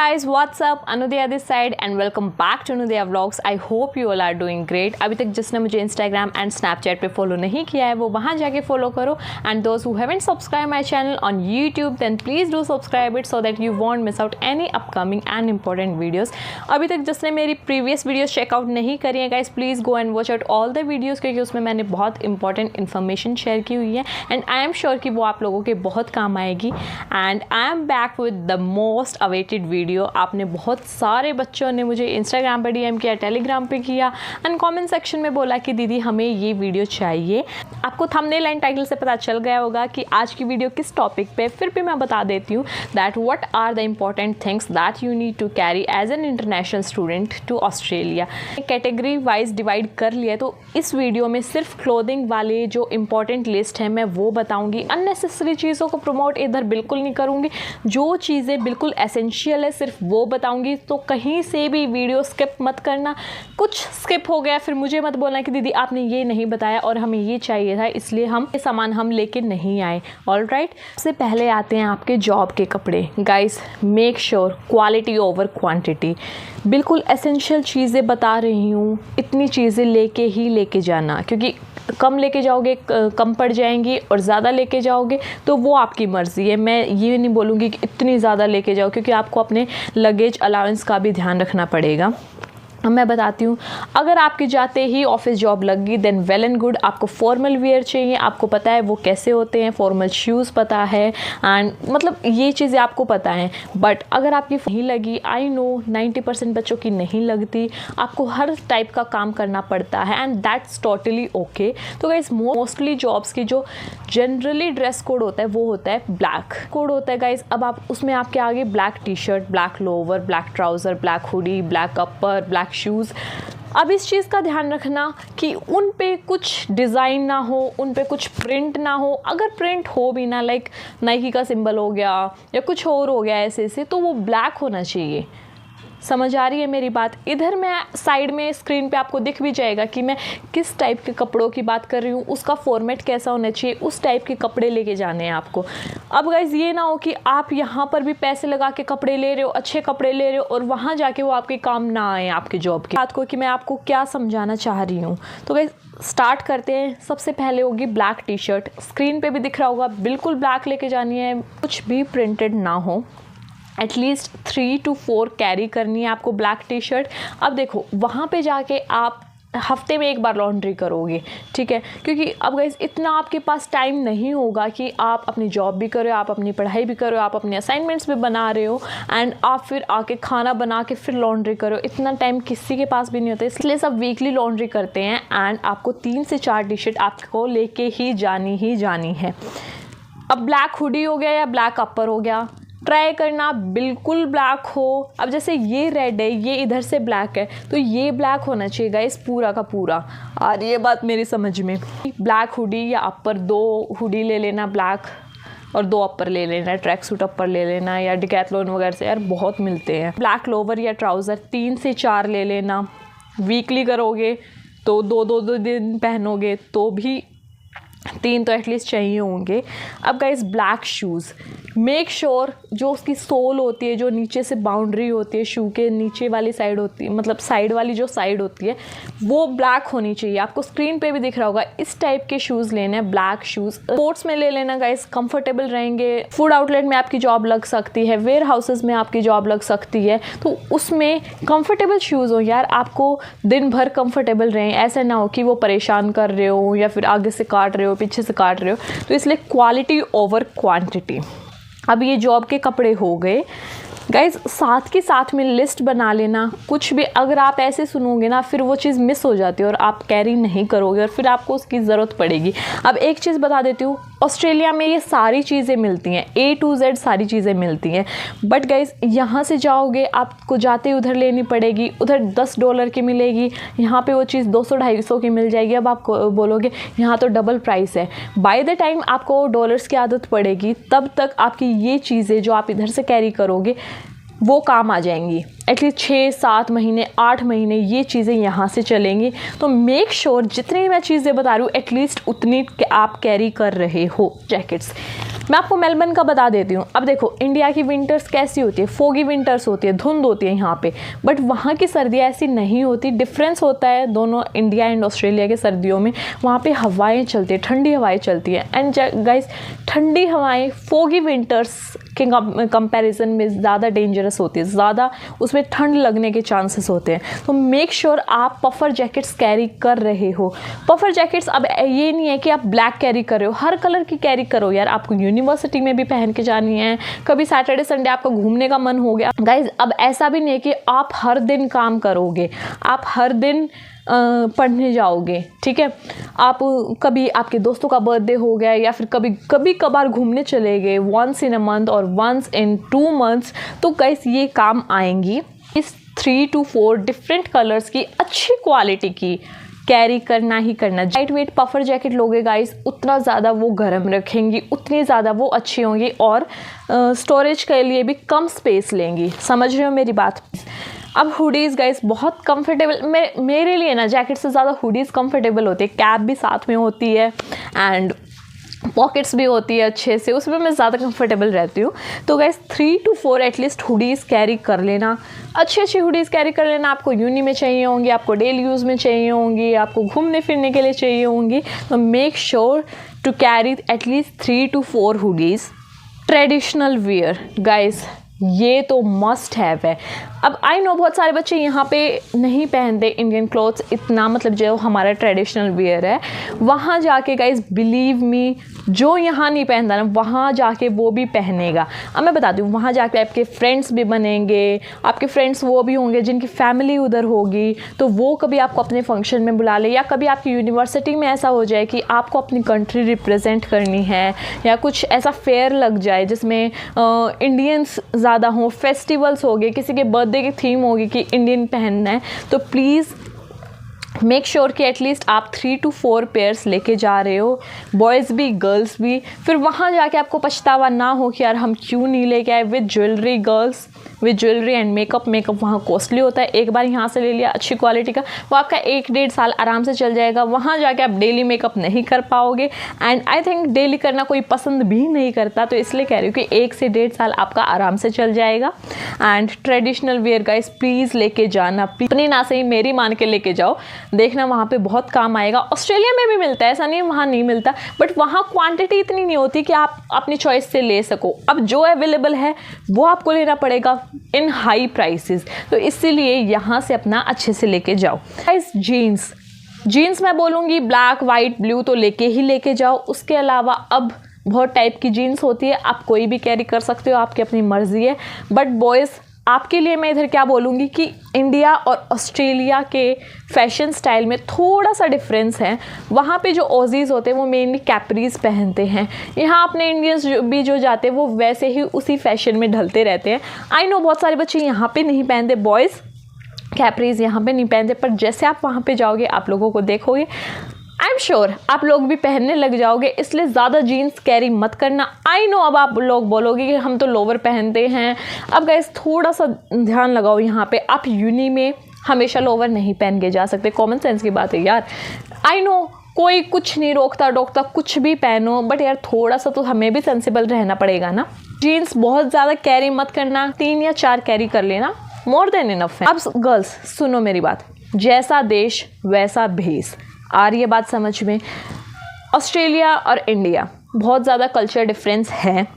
guys, what's up? Anudaya this side and welcome back to Anudaya Vlogs. I hope you all are doing great. अभी तक जिसने मुझे Instagram and Snapchat पे follow नहीं किया है वो वहाँ जाके फॉलो करो. And those who haven't subscribed my channel on YouTube then please do subscribe it so that you won't miss out any upcoming and important videos. अभी तक जिसने मेरी previous videos check out नहीं करी है guys, please go and watch out all the videos क्योंकि उसमें मैंने बहुत important information share की हुई है and I am sure कि वो आप लोगों के बहुत काम आएगी. And I am back with the most awaited video. आपने बहुत सारे बच्चों ने मुझे इंस्टाग्राम पर डीएम किया, टेलीग्राम पे किया एंड कमेंट सेक्शन में बोला कि दीदी हमें ये वीडियो चाहिए. आपको थंबनेल एंड टाइटल से पता चल गया होगा कि आज की वीडियो किस टॉपिक पे. फिर भी मैं बता देती हूँ that what are the important things that you need to carry as an international student to Australia. Category wise divide कर लिया तो इस वीडियो में सिर्फ क्लोथिंग वाले जो इम्पॉर्टेंट लिस्ट है मैं वो बताऊँगी. अननेसेसरी चीज़ों को प्रमोट इधर बिल्कुल नहीं करूँगी. जो चीज़ें बिल्कुल एसेंशियल है सिर्फ वो बताऊंगी. तो कहीं से भी वीडियो स्किप मत करना. कुछ स्किप हो गया फिर मुझे मत बोलना कि दीदी आपने ये नहीं बताया और हमें ये चाहिए था इसलिए हम ये सामान हम लेके नहीं आए. ऑलराइट, सबसे पहले आते हैं आपके जॉब के कपड़े. Guys make sure quality over quantity. बिल्कुल एसेंशियल चीज़ें बता रही हूँ, इतनी चीज़ें लेके जाना क्योंकि कम लेके जाओगे कम पड़ जाएंगी और ज़्यादा लेके जाओगे तो वो आपकी मर्ज़ी है. मैं ये नहीं बोलूँगी कि इतनी ज़्यादा लेके जाओ क्योंकि आपको अपने लगेज अलाउंस का भी ध्यान रखना पड़ेगा. अब मैं बताती हूँ, अगर आपके जाते ही ऑफिस जॉब लग गई देन वेल एंड गुड. आपको फॉर्मल वेयर चाहिए, आपको पता है वो कैसे होते हैं, फॉर्मल शूज़ पता है एंड मतलब ये चीज़ें आपको पता है. बट अगर आपकी नहीं लगी, आई नो 90% बच्चों की नहीं लगती, आपको हर टाइप का काम करना पड़ता है एंड दैट्स टोटली ओके. तो गाइस मोस्टली जॉब्स की जो जनरली ड्रेस कोड होता है वो होता है ब्लैक कोड होता है गाइस. अब आप उसमें आपके आगे black T shirt, black lower, black trouser, black hoodie, black upper, black shoes. अब इस चीज़ का ध्यान रखना कि उन पे कुछ डिज़ाइन ना हो, उन पे कुछ प्रिंट ना हो. अगर प्रिंट हो भी ना, लाइक नाइकी का सिंबल हो गया या कुछ और हो गया ऐसे तो वो ब्लैक होना चाहिए. समझ आ रही है मेरी बात? इधर मैं साइड में स्क्रीन पे आपको दिख भी जाएगा कि मैं किस टाइप के कपड़ों की बात कर रही हूँ, उसका फॉर्मेट कैसा होना चाहिए, उस टाइप के कपड़े लेके जाने हैं आपको. अब गाइज ये ना हो कि आप यहाँ पर भी पैसे लगा के कपड़े ले रहे हो, अच्छे कपड़े ले रहे हो और वहाँ जाके वो आपके काम ना आए आपके जॉब की बात को. कि मैं आपको क्या समझाना चाह रही हूँ. तो गाइज स्टार्ट करते हैं. सबसे पहले होगी ब्लैक टी शर्ट. स्क्रीन पे भी दिख रहा होगा, बिल्कुल ब्लैक लेके जानी है, कुछ भी प्रिंटेड ना हो. एटलीस्ट 3 to 4 कैरी करनी है आपको ब्लैक टी शर्ट. अब देखो वहाँ पे जाके आप हफ्ते में एक बार लॉन्ड्री करोगे, ठीक है, क्योंकि अब गाइस इतना आपके पास टाइम नहीं होगा कि आप अपनी जॉब भी करो, आप अपनी पढ़ाई भी करो, आप अपने असाइनमेंट्स भी बना रहे हो एंड आप फिर आके खाना बना के फिर लॉन्ड्री करो. इतना टाइम किसी के पास भी नहीं होता, इसलिए सब वीकली लॉन्ड्री करते हैं एंड आपको 3 से 4 टी शर्ट आपको लेके ही जानी है. अब ब्लैक हुडी हो गया या ब्लैक अपर हो गया, ट्राई करना बिल्कुल ब्लैक हो. अब जैसे ये रेड है, ये इधर से ब्लैक है तो ये ब्लैक होना चाहिए गाइस पूरा का पूरा. और ये बात मेरी समझ में. ब्लैक हुडी या अपर, 2 हुडी ले लेना ब्लैक और 2 अपर ले लेना, ट्रैक सूट अपर ले लेना या डिकैथलॉन वगैरह से यार बहुत मिलते हैं. ब्लैक लोवर या ट्राउज़र 3 से 4 ले लेना. वीकली करोगे तो 2 दिन पहनोगे तो भी 3 तो एटलीस्ट चाहिए होंगे. अब guys black shoes, make sure जो उसकी सोल होती है, जो नीचे से बाउंड्री होती है शू के नीचे वाली साइड होती है, मतलब साइड वाली जो साइड होती है वो ब्लैक होनी चाहिए. आपको स्क्रीन पे भी दिख रहा होगा इस टाइप के शूज़ लेने हैं, ब्लैक शूज़. स्पोर्ट्स में ले लेना गाइस, कंफर्टेबल रहेंगे. फूड आउटलेट में आपकी जॉब लग सकती है, वेयर हाउसेज में आपकी जॉब लग सकती है तो उसमें कंफर्टेबल शूज़ हो यार. आपको दिन भर कंफर्टेबल रहें, ऐसा ना हो कि वो परेशान कर रहे हो या फिर आगे से काट रहे हो, पीछे से काट रहे हो. तो इसलिए क्वालिटी ओवर क्वांटिटी. अब ये जॉब के कपड़े हो गए गाइज. साथ के साथ में लिस्ट बना लेना. कुछ भी अगर आप ऐसे सुनोगे ना फिर वो चीज़ मिस हो जाती है और आप कैरी नहीं करोगे और फिर आपको उसकी ज़रूरत पड़ेगी. अब एक चीज़ बता देती हूँ, ऑस्ट्रेलिया में ये सारी चीज़ें मिलती हैं, A to Z सारी चीज़ें मिलती हैं. बट गाइज यहाँ से जाओगे आपको जाते ही उधर लेनी पड़ेगी, उधर $10 की मिलेगी, यहाँ पे वो चीज़ 200-250 की मिल जाएगी. अब आप बोलोगे यहाँ तो डबल प्राइस है. बाय द टाइम आपको डॉलर्स की आदत पड़ेगी तब तक आपकी ये चीज़ें जो आप इधर से कैरी करोगे वो काम आ जाएंगी. एटलीस्ट 6-7 महीने 8 महीने ये चीज़ें यहाँ से चलेंगी। तो मेक श्योर जितनी मैं चीज़ें बता रही हूँ एटलीस्ट उतनी आप कैरी कर रहे हो जैकेट्स। मैं आपको मेलबर्न का बता देती हूँ। अब देखो इंडिया की विंटर्स कैसी होती है, फोगी विंटर्स होती है, धुंध होती है यहाँ पे, बट वहाँ की सर्दियाँ ऐसी नहीं होती। डिफरेंस होता है दोनों इंडिया एंड ऑस्ट्रेलिया के सर्दियों में। वहाँ पे हवाएं चलती है, ठंडी हवाएं चलती है। एंड गाइस ठंडी हवाएं फोगी विंटर्स के कंपैरिजन में ज़्यादा डेंजरस होती है, ज़्यादा उसमें ठंड लगने के चांसेस होते हैं। तो मेक श्योर आप पफर जैकेट्स कैरी कर रहे हो। पफर जैकेट्स अब ये नहीं है कि आप ब्लैक कैरी कर रहे हो, हर कलर की कैरी करो यार। आपको यूनिवर्सिटी में भी पहन के जानी है, कभी सैटरडे संडे आपको घूमने का मन हो गया गाइज। अब ऐसा भी नहीं है कि आप हर दिन काम करोगे, आप हर दिन पढ़ने जाओगे, ठीक है। आप कभी आपके दोस्तों का बर्थडे हो गया या फिर कभी कभार घूमने चले गए, वंस इन अ मंथ और वंस इन 2 मंथ्स, तो गाइस ये काम आएंगी। इस 3 to 4 डिफरेंट कलर्स की अच्छी क्वालिटी की कैरी करना ही करना। लाइट वेट पफर जैकेट लोगे गाइस, उतना ज़्यादा वो गर्म रखेंगी, उतनी ज़्यादा वो अच्छी होंगी और स्टोरेज के लिए भी कम स्पेस लेंगी। समझ रहे हो मेरी बात। अब हुडीज़ गाइस बहुत कंफर्टेबल, मेरे लिए ना जैकेट से ज़्यादा हुडीज़ कंफर्टेबल होती है। कैप भी साथ में होती है एंड पॉकेट्स भी होती है अच्छे से, उसमें मैं ज़्यादा कंफर्टेबल रहती हूँ। तो guys 3 to 4 at least hoodies carry कर लेना, अच्छी हुडीज़ कैरी कर लेना। आपको यूनी में चाहिए होंगी, आपको डेली यूज़ में चाहिए होंगी, आपको घूमने फिरने के लिए चाहिए होंगी। तो make sure to carry at least 3 to 4 hoodies. Traditional wear guys ये तो मस्ट हैव है। अब आई नो बहुत सारे बच्चे यहाँ पे नहीं पहनते इंडियन क्लॉथ्स इतना, मतलब जो हमारा ट्रेडिशनल वियर है वहाँ जाके गाइस बिलीव मी, जो यहाँ नहीं पहनता ना वहाँ जाके वो भी पहनेगा। अब मैं बताती हूँ, वहाँ जाके आपके फ्रेंड्स भी बनेंगे, आपके फ्रेंड्स वो भी होंगे जिनकी फैमिली उधर होगी, तो वो कभी आपको अपने फंक्शन में बुला ले, या कभी आपकी यूनिवर्सिटी में ऐसा हो जाए कि आपको अपनी कंट्री रिप्रेजेंट करनी है, या कुछ ऐसा फेयर लग जाए जिसमें इंडियंस ज़्यादा हों, फेस्टिवल्स हो गए, किसी के बर्थडे की थीम होगी कि इंडियन पहनना है, तो प्लीज़ मेक श्योर कि एटलीस्ट आप 3 to 4 पेयर्स लेके जा रहे हो, बॉयज़ भी गर्ल्स भी। फिर वहाँ जाके आपको पछतावा ना हो कि यार हम क्यों नहीं लेके आए। With jewellery girls, with jewellery and makeup वहाँ कॉस्टली होता है। एक बार यहाँ से ले लिया अच्छी क्वालिटी का, वो आपका 1-1.5 साल आराम से चल जाएगा। वहाँ जाके आप डेली मेकअप नहीं कर पाओगे एंड आई थिंक डेली करना कोई पसंद भी नहीं करता, तो इसलिए कह रही हूँ कि 1 से 1.5 साल आपका आराम से चल जाएगा। And traditional wear guys please लेके जाना, अपनी ना सही मेरी मान के लेके जाओ, देखना वहाँ पे बहुत काम आएगा। ऑस्ट्रेलिया में भी मिलता है, ऐसा नहीं वहाँ नहीं मिलता, बट वहाँ क्वांटिटी इतनी नहीं होती कि आप अपनी चॉइस से ले सको। अब जो अवेलेबल है वो आपको लेना पड़ेगा इन हाई प्राइसेस, तो इसीलिए यहाँ से अपना अच्छे से लेके जाओ। गाइस जीन्स मैं बोलूँगी ब्लैक वाइट ब्लू तो लेके जाओ। उसके अलावा अब बहुत टाइप की जीन्स होती है, आप कोई भी कैरी कर सकते हो, आपकी अपनी मर्जी है। बट बॉयज़ आपके लिए मैं इधर क्या बोलूँगी कि इंडिया और ऑस्ट्रेलिया के फैशन स्टाइल में थोड़ा सा डिफरेंस है। वहाँ पे जो ऑजीज़ होते हैं वो मेनली कैपरीज पहनते हैं, यहाँ अपने इंडियंस भी जो जाते हैं वो वैसे ही उसी फैशन में ढलते रहते हैं। आई नो बहुत सारे बच्चे यहाँ पे नहीं पहनते, बॉयज़ कैपरीज यहाँ पे नहीं पहनते, पर जैसे आप वहाँ पे जाओगे आप लोगों को देखोगे, आई एम श्योर आप लोग भी पहनने लग जाओगे। इसलिए ज़्यादा जीन्स कैरी मत करना। आई नो अब आप लोग बोलोगे कि हम तो लोवर पहनते हैं। अब गाइस थोड़ा सा ध्यान लगाओ यहाँ पे, आप यूनी में हमेशा लोवर नहीं पहन के जा सकते, कॉमन सेंस की बात है यार। आई नो कोई कुछ नहीं रोकता टोकता, कुछ भी पहनो, बट यार थोड़ा सा तो हमें भी सेंसिबल रहना पड़ेगा ना। जीन्स बहुत ज़्यादा कैरी मत करना, 3 या 4 कैरी कर लेना, मोर देन इनफ है। अब गर्ल्स सुनो मेरी बात, जैसा देश वैसा भेष, आ रही है बात समझ में। ऑस्ट्रेलिया और इंडिया बहुत ज़्यादा कल्चर डिफरेंस है,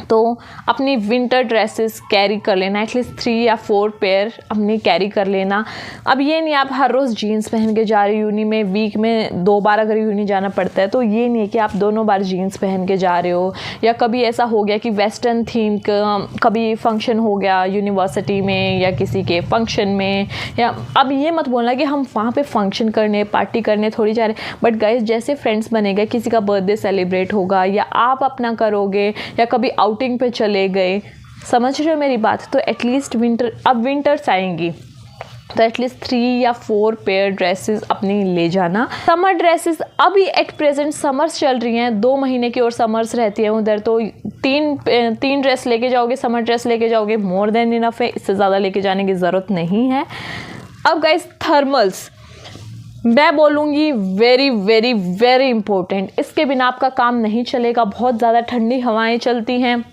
तो अपनी विंटर ड्रेसेस कैरी कर लेना, एटलीस्ट 3 या 4 पेयर अपनी कैरी कर लेना। अब ये नहीं आप हर रोज़ जीन्स पहन के जा रहे हो यूनी में, वीक में 2 बार अगर यूनी जाना पड़ता है तो ये नहीं है कि आप दोनों बार जीन्स पहन के जा रहे हो। या कभी ऐसा हो गया कि वेस्टर्न थीम का कभी फंक्शन हो गया यूनिवर्सिटी में या किसी के फंक्शन में, या अब ये मत बोलना कि हम वहाँ पर फंक्शन करने पार्टी करने थोड़ी जा रहे हैं। बट गाइस जैसे फ्रेंड्स बनेगा, किसी का बर्थडे सेलिब्रेट होगा या आप अपना करोगे या कभी आउटिंग पे चले गए, समझ रहे हो मेरी बात, तो एटलीस्ट विंटर्स आएंगी, तो एटलीस्ट 3 या 4 पेयर ड्रेसेस अपनी ले जाना। समर ड्रेसेस अभी एट प्रेजेंट समर्स चल रही हैं, 2 महीने की और समर्स रहती हैं उधर, तो 3 ड्रेस लेके जाओगे, समर ड्रेस लेके जाओगे, मोर देन इनफ है, इससे ज़्यादा लेके जाने की ज़रूरत नहीं है। अब गाइस थर्मल्स मैं बोलूँगी वेरी वेरी वेरी इंपॉर्टेंट, इसके बिना आपका काम नहीं चलेगा। बहुत ज़्यादा ठंडी हवाएं चलती हैं,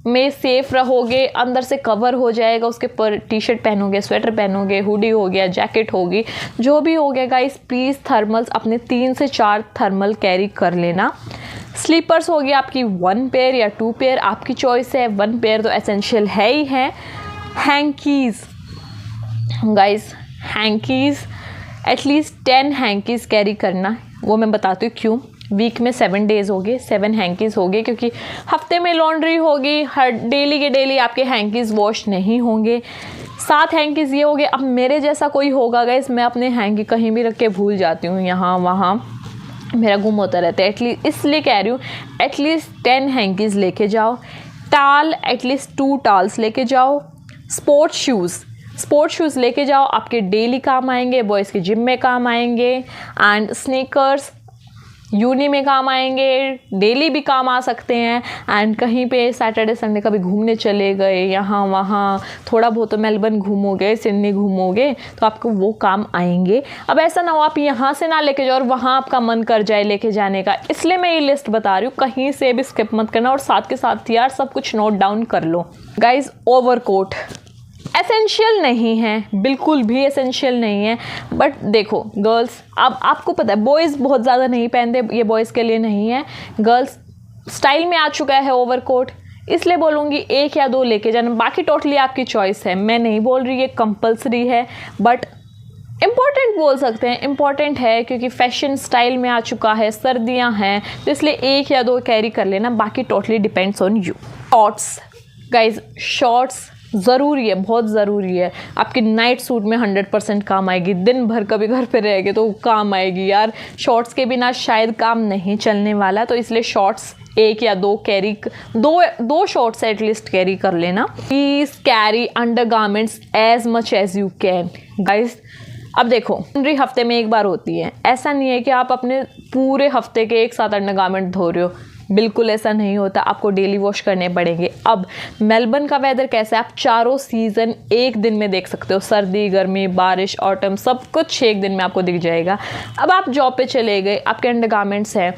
में सेफ रहोगे, अंदर से कवर हो जाएगा, उसके पर टी शर्ट पहनोगे, स्वेटर पहनोगे, हुडी हो गया, जैकेट होगी, जो भी हो गया गाइस, प्लीज़ थर्मल्स अपने 3 से 4 थर्मल कैरी कर लेना। स्लीपर्स हो गया आपकी 1 पेयर या 2 पेयर, आपकी चॉइस है, 1 पेयर तो एसेंशियल है ही है। Hankies guys, hankies at least 10 hankies carry करना, वो मैं बताती हूँ क्यों। वीक में 7 डेज़ हो गए, 7 हैंकीज़ हो गए, क्योंकि हफ्ते में लॉन्ड्री होगी, हर डेली के डेली आपके हैंकीज़ वॉश नहीं होंगे। 7 हैंकीज़ ये हो गए। अब मेरे जैसा कोई होगा गाइस, मैं अपने हैंकी कहीं भी रख के भूल जाती हूँ, यहाँ वहाँ मेरा गुम होता रहता है, एटलीस्ट इसलिए कह रही हूँ एटलीस्ट 10 हैंकीज़ लेके जाओ। टाल एटलीस्ट 2 टाल्स लेके जाओ। स्पोर्ट्स शूज़ लेके जाओ, आपके डेली काम आएंगे, बॉयज़ के जिम में काम आएंगे, एंड स्नीकर्स यूनी में काम आएंगे, डेली भी काम आ सकते हैं, एंड कहीं पे सैटरडे संडे कभी घूमने चले गए, यहाँ वहाँ थोड़ा बहुत तो मेलबर्न घूमोगे, सिडनी घूमोगे, तो आपको वो काम आएंगे। अब ऐसा ना हो आप यहाँ से ना लेके जाओ और वहाँ आपका मन कर जाए लेके जाने का, इसलिए मैं ये लिस्ट बता रही हूँ, कहीं से भी स्किप मत करना, और साथ के साथ यार सब कुछ नोट डाउन कर लो। गाइज ओवरकोट एसेंशियल नहीं है, बिल्कुल भी एसेंशियल नहीं है, बट देखो गर्ल्स, अब आपको पता है बॉयज़ बहुत ज़्यादा नहीं पहनते, ये बॉयज़ के लिए नहीं है, गर्ल्स स्टाइल में आ चुका है ओवरकोट, इसलिए बोलूँगी 1 या 2 लेके जाना, बाकी टोटली आपकी चॉइस है। मैं नहीं बोल रही ये कंपल्सरी है, बट इम्पॉर्टेंट बोल सकते हैं, इम्पॉर्टेंट है क्योंकि फैशन स्टाइल में आ चुका है, सर्दियाँ हैं, तो इसलिए 1 या 2 कैरी कर लेना, बाकी totally depends on you. Shorts guys, shorts ज़रूरी है, बहुत ज़रूरी है, आपकी नाइट सूट में 100% काम आएगी, दिन भर कभी घर पे रहेगी तो काम आएगी यार, शॉर्ट्स के बिना शायद काम नहीं चलने वाला, तो इसलिए शॉर्ट्स 1 या 2 कैरी, दो शॉर्ट्स एटलीस्ट कैरी कर लेना। Please carry undergarments as much as you can guys. अब देखो लॉन्ड्री हफ्ते में 1 बार होती है, ऐसा नहीं है कि आप अपने पूरे हफ्ते के एक साथ अंडरगारमेंट धो रहे हो, बिल्कुल ऐसा नहीं होता, आपको डेली वॉश करने पड़ेंगे। अब मेलबर्न का वेदर कैसा है, आप चारों सीज़न एक दिन में देख सकते हो, सर्दी गर्मी बारिश ऑटम सब कुछ एक दिन में आपको दिख जाएगा। अब आप जॉब पे चले गए, आपके अंडरगारमेंट्स हैं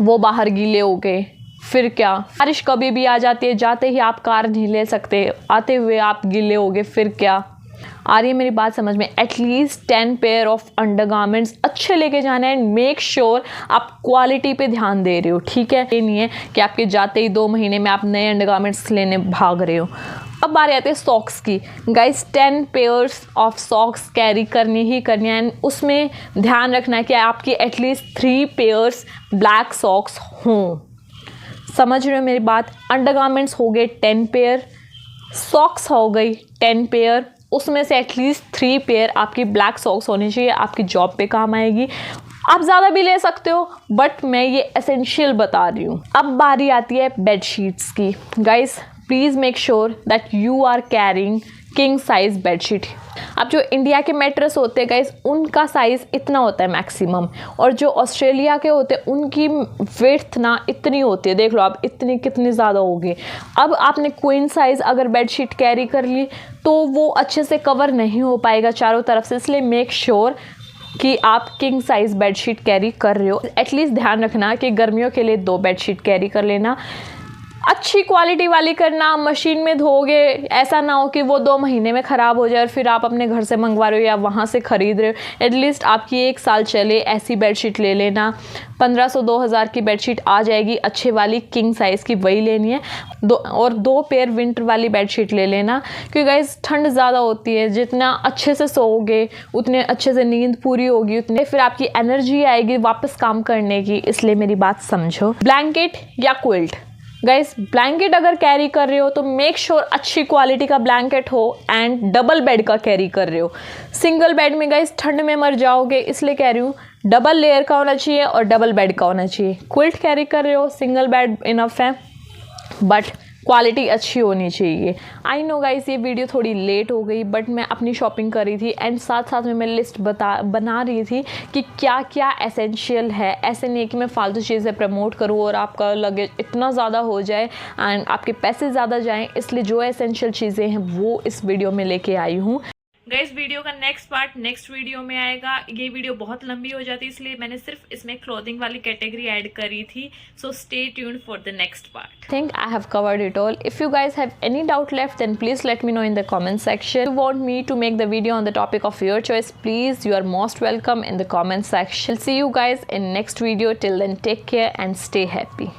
वो बाहर गीले हो गए, फिर क्या, बारिश कभी भी आ जाती है, जाते ही आप कार नहीं ले सकते, आते हुए आप गीले हो गए, फिर क्या। आ रही है मेरी बात समझ में? एटलीस्ट 10 पेयर ऑफ अंडरगारमेंट्स अच्छे लेके जाना है, एंड मेक श्योर आप क्वालिटी पे ध्यान दे रहे हो, ठीक है। ये नहीं है कि आपके जाते ही 2 महीने में आप नए अंडरगारमेंट्स लेने भाग रहे हो। अब बारी आती है सॉक्स की। Guys 10 pairs of socks carry करनी ही करनी है, एंड उसमें ध्यान रखना है कि आपकी एटलीस्ट 3 पेयर्स ब्लैक सॉक्स हों। समझ रहे हो मेरी बात? अंडरगारमेंट्स हो गए 10 पेयर, सॉक्स हो गई 10 पेयर, उसमें से एटलीस्ट 3 पेयर आपकी ब्लैक सॉक्स होनी चाहिए, आपकी जॉब पे काम आएगी। आप ज़्यादा भी ले सकते हो, बट मैं ये एसेंशियल बता रही हूँ। अब बारी आती है बेड शीट्स की। Guys please make sure that you are carrying king size bed sheet. अब जो इंडिया के मैट्रेस होते हैं गाइस, उनका साइज़ इतना होता है मैक्सिमम, और जो ऑस्ट्रेलिया के होते हैं उनकी विड्थ ना इतनी होती है, देख लो आप इतनी कितनी ज़्यादा होगी। अब आपने क्वीन साइज़ अगर बेडशीट कैरी कर ली तो वो अच्छे से कवर नहीं हो पाएगा चारों तरफ से, इसलिए मेक श्योर कि आप किंग साइज़ बेडशीट कैरी कर रहे हो। एटलीस्ट ध्यान रखना कि गर्मियों के लिए 2 बेडशीट कैरी कर लेना, अच्छी क्वालिटी वाली करना, मशीन में धोगे, ऐसा ना हो कि वो 2 महीने में ख़राब हो जाए और फिर आप अपने घर से मंगवा रहे हो या वहाँ से ख़रीद रहे हो। एटलीस्ट आपकी 1 साल चले ऐसी बेडशीट ले लेना। 1500-2000 की बेडशीट आ जाएगी अच्छे वाली किंग साइज़ की, वही लेनी है। 2 पेयर विंटर वाली बेडशीट ले लेना, क्योंकि गाइस ठंड ज़्यादा होती है, जितना अच्छे से सोओगे उतने अच्छे से नींद पूरी होगी, उतने फिर आपकी एनर्जी आएगी वापस काम करने की, इसलिए मेरी बात समझो। ब्लैंकेट या क्विल्ट, गाइस ब्लैंकेट अगर कैरी कर रहे हो तो मेक श्योर अच्छी क्वालिटी का ब्लैंकेट हो, एंड डबल बेड का कैरी कर रहे हो। सिंगल बेड में गाइस ठंड में मर जाओगे, इसलिए कह रही हूँ डबल लेयर का होना चाहिए और डबल बेड का होना चाहिए। क्विल्ट कैरी कर रहे हो, सिंगल बेड इनफ है, बट क्वालिटी अच्छी होनी चाहिए। आई नो गाइस ये वीडियो थोड़ी लेट हो गई, बट मैं अपनी शॉपिंग कर रही थी एंड साथ साथ में मैं लिस्ट बना रही थी कि क्या क्या एसेंशियल है। ऐसे नहीं कि मैं फालतू चीज़ें प्रमोट करूँ और आपका लगेज इतना ज़्यादा हो जाए एंड आपके पैसे ज़्यादा जाएँ, इसलिए जो एसेंशियल चीज़ें हैं वो इस वीडियो में लेके आई हूँ। गाइस वीडियो का नेक्स्ट पार्ट नेक्स्ट वीडियो में आएगा। ये वीडियो बहुत लंबी हो जाती है, इसलिए मैंने सिर्फ इसमें क्लोथिंग वाली कैटेगरी ऐड करी थी। So stay tuned for the next part. Think I have covered it all. If you guys have any doubt left then please let me know in the comment section. You want me to make the video on the topic of your choice, please you are most welcome in the comment section. See you guys in next video. Till then take care and stay happy.